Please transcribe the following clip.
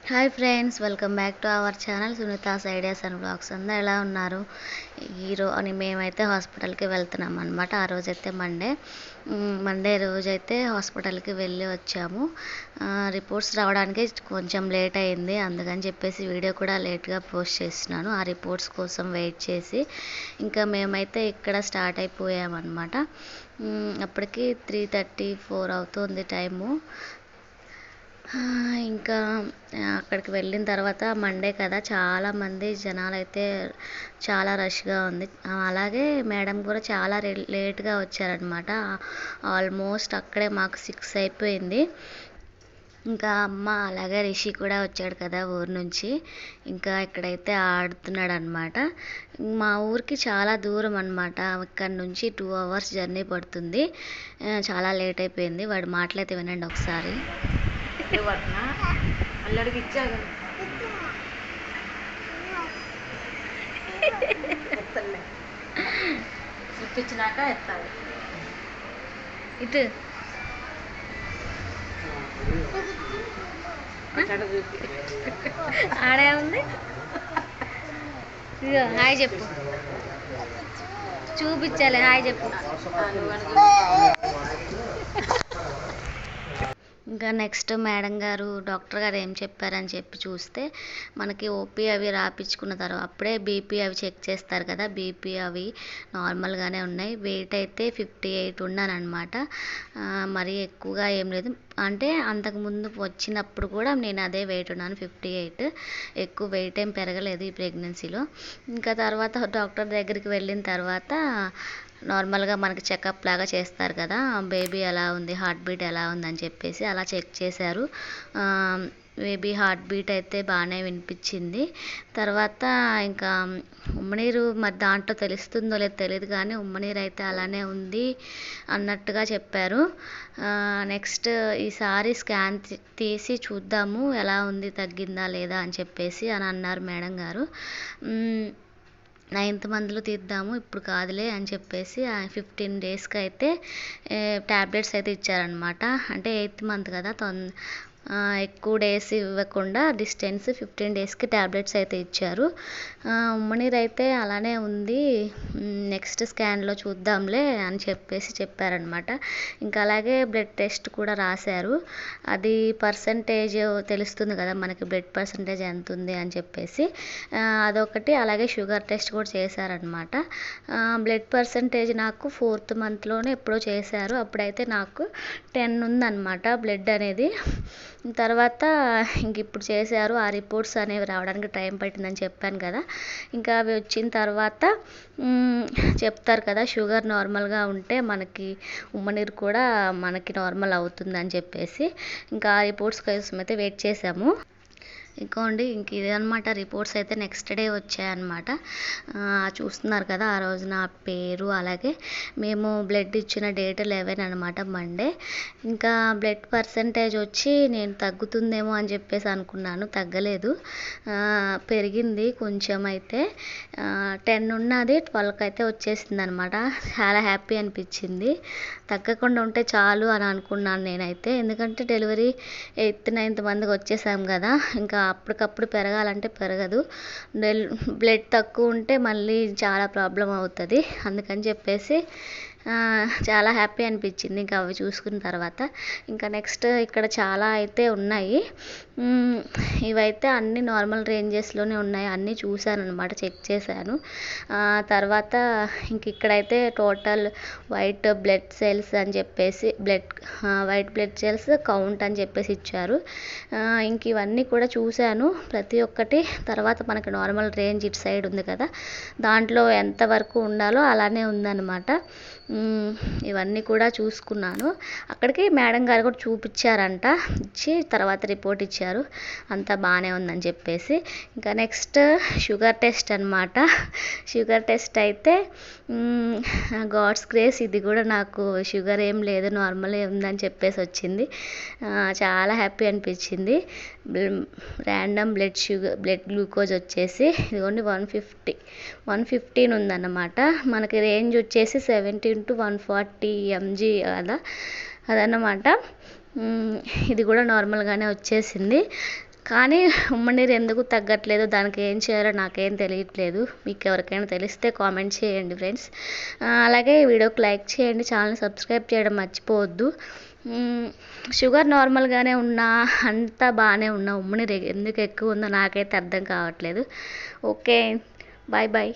Hi friends, welcome back to our channel Sunitha's ideas and blogs. అందరూ ఎలా ఉన్నారు? అని మేమైతే హాస్పిటల్కి వెళ్తున్నాం అనమాట. ఆ రోజైతే మండే రోజైతే హాస్పిటల్కి వెళ్ళి వచ్చాము. రిపోర్ట్స్ రావడానికి కొంచెం లేట్ అయింది, అందుకని చెప్పేసి వీడియో కూడా లేట్గా పోస్ట్ చేస్తున్నాను. ఆ రిపోర్ట్స్ కోసం వెయిట్ చేసి ఇంకా మేమైతే ఇక్కడ స్టార్ట్ అయిపోయామన్నమాట. అప్పటికి 3:34 అవుతుంది టైము. ఇంకా అక్కడికి వెళ్ళిన తర్వాత మండే కదా, చాలామంది జనాలు అయితే చాలా రష్గా ఉంది. అలాగే మేడం కూడా చాలా లేట్గా వచ్చారనమాట. ఆల్మోస్ట్ అక్కడే మాకు 6 అయిపోయింది. ఇంకా అమ్మ అలాగే రిషి కూడా వచ్చాడు కదా ఊరు నుంచి. ఇంకా ఇక్కడైతే ఆడుతున్నాడు అనమాట. మా ఊరికి చాలా దూరం అనమాట. ఇక్కడ నుంచి 2 hours జర్నీ పడుతుంది. చాలా లేట్ అయిపోయింది. వాడు మాటలైతే వినండి ఒకసారి. అల్లడికి ఇచ్చాను ఇప్పించినాక ఎత్తాలి. ఇటు ఆడే ఉంది. ఇదిగో హాయ్ చెప్పు, చూపించాలి. హాయ్ చెప్పు. ఇంకా నెక్స్ట్ మేడం గారు, డాక్టర్ గారు ఏం చెప్పారని చెప్పి చూస్తే, మనకి ఓపీ అవి రాపించుకున్న తర్వాత అప్పుడే బీపీ అవి చెక్ చేస్తారు కదా. బీపీ అవి నార్మల్గానే ఉన్నాయి. వెయిట్ అయితే 58 ఉన్నానమాట. మరీ ఎక్కువగా ఏం లేదు. అంటే అంతకుముందు వచ్చినప్పుడు కూడా నేను అదే వెయిట్ ఉన్నాను, 58. ఎక్కువ వెయిట్ ఏం పెరగలేదు ఈ ప్రెగ్నెన్సీలో. ఇంకా తర్వాత డాక్టర్ దగ్గరికి వెళ్ళిన తర్వాత నార్మల్గా మనకి చెకప్ లాగా చేస్తారు కదా, బేబీ ఎలా ఉంది, హార్ట్ బీట్ ఎలా ఉందని చెప్పేసి అలా చెక్ చేశారు. బేబీ హార్ట్ బీట్ అయితే బాగానే వినిపించింది. తర్వాత ఇంకా ఉమ్మనీరు మరి దాంట్లో తెలుస్తుందో లేదో తెలియదు, కానీ ఉమ్మనీరు అయితే అలానే ఉంది అన్నట్టుగా చెప్పారు. నెక్స్ట్ ఈసారి స్కాన్ తీసి చూద్దాము ఎలా ఉంది, తగ్గిందా లేదా అని చెప్పేసి అని అన్నారు మేడం గారు. 9th మంత్లో తీద్దాము, ఇప్పుడు కాదులే అని చెప్పేసి 15 డేస్కి అయితే ట్యాబ్లెట్స్ అయితే ఇచ్చారనమాట. అంటే 8th మంత్ కదా, ఎక్కువ డేస్ ఇవ్వకుండా డిస్టెన్స్ 15 డేస్కి ట్యాబ్లెట్స్ అయితే ఇచ్చారు. ఉమ్మనీరు అయితే అలానే ఉంది, నెక్స్ట్ స్కాన్లో చూద్దాంలే అని చెప్పేసి చెప్పారనమాట. ఇంకా అలాగే బ్లడ్ టెస్ట్ కూడా రాశారు. అది పర్సంటేజ్ తెలుస్తుంది కదా మనకి, బ్లడ్ పర్సంటేజ్ ఎంత ఉంది అని చెప్పేసి అదొకటి. అలాగే షుగర్ టెస్ట్ కూడా చేశారనమాట. బ్లడ్ పర్సంటేజ్ నాకు 4th మంత్లోనే ఎప్పుడో చేశారు. అప్పుడైతే నాకు 10 ఉందన్నమాట బ్లడ్ అనేది. తర్వాత ఇంక ఇప్పుడు చేశారు. ఆ రిపోర్ట్స్ అనేవి రావడానికి టైం పట్టిందని చెప్పాను కదా. ఇంకా అవి వచ్చిన తర్వాత చెప్తారు కదా, షుగర్ నార్మల్గా ఉంటే మనకి ఉమ్మనీరు కూడా మనకి నార్మల్ అవుతుందని చెప్పేసి ఇంకా ఆ రిపోర్ట్స్ కోసం అయితే వెయిట్ చేసాము. ఇంకోండి, ఇంక ఇదనమాట రిపోర్ట్స్ అయితే నెక్స్ట్ డే వచ్చాయన్నమాట. చూస్తున్నారు కదా, ఆ రోజు నా పేరు, అలాగే మేము బ్లడ్ ఇచ్చిన డేట్ 11 అనమాట, మండే. ఇంకా బ్లడ్ పర్సంటేజ్ వచ్చి నేను తగ్గుతుందేమో అని చెప్పేసి అనుకున్నాను, తగ్గలేదు, పెరిగింది కొంచెం. అయితే 10 ఉన్నది 12కి అయితే వచ్చేసింది అనమాట. చాలా హ్యాపీ అనిపించింది. తగ్గకుండా ఉంటే చాలు అని అనుకున్నాను నేనైతే, ఎందుకంటే డెలివరీ 8th 9th మంత్కి వచ్చేసాం కదా. ఇంకా అప్పటికప్పుడు పెరగాలంటే పెరగదు. బ్లడ్ తక్కువ ఉంటే మళ్ళీ చాలా ప్రాబ్లం అవుతుంది. అందుకని చెప్పేసి చాలా హ్యాపీ అనిపించింది ఇంకా అవి చూసుకున్న తర్వాత. ఇంకా నెక్స్ట్ ఇక్కడ చాలా అయితే ఉన్నాయి. ఇవైతే అన్నీ నార్మల్ రేంజెస్లోనే ఉన్నాయి. అన్నీ చూశాను అనమాట, చెక్ చేశాను. తర్వాత ఇంక ఇక్కడైతే టోటల్ వైట్ బ్లడ్ సెల్స్ అని చెప్పేసి వైట్ బ్లడ్ సెల్స్ కౌంట్ అని చెప్పేసి ఇచ్చారు. ఇంక ఇవన్నీ కూడా చూశాను ప్రతి ఒక్కటి. తర్వాత మనకి నార్మల్ రేంజ్ ఇటు సైడ్ ఉంది కదా, దాంట్లో ఎంతవరకు ఉండాలో అలానే ఉందన్నమాట. ఇవన్నీ కూడా చూసుకున్నాను. అక్కడికి మేడం గారు కూడా చూపించారంట, ఇచ్చి తర్వాత రిపోర్ట్ ఇచ్చారు, అంతా బాగానే ఉందని చెప్పేసి. ఇంకా నెక్స్ట్ షుగర్ టెస్ట్ అనమాట. షుగర్ టెస్ట్ అయితే గాడ్స్ గ్రేస్, ఇది కూడా నాకు షుగర్ ఏం లేదు, నార్మల్ ఉందని చెప్పేసి వచ్చింది. చాలా హ్యాపీ అనిపించింది. ర్యాండమ్ బ్లడ్ గ్లూకోజ్ వచ్చేసి ఇదిగోండి 115 ఉందన్నమాట. మనకి రేంజ్ వచ్చేసి 70 to 140 mg అదన్నమాట. ఇది కూడా నార్మల్గానే వచ్చేసింది. కానీ ఉమ్మనీరు ఎందుకు తగ్గట్లేదు, దానికి ఏం చేయాలో నాకేం తెలియట్లేదు. మీకు ఎవరికైనా తెలిస్తే కామెంట్ చేయండి ఫ్రెండ్స్. అలాగే వీడియోకి లైక్ చేయండి, ఛానల్ సబ్స్క్రైబ్ చేయడం మర్చిపోవద్దు. షుగర్ నార్మల్గానే ఉన్నా, అంతా బాగానే ఉన్నా, ఉమ్మనీరు ఎందుకు ఎక్కువ ఉందో నాకైతే అర్థం కావట్లేదు. Okay, bye bye.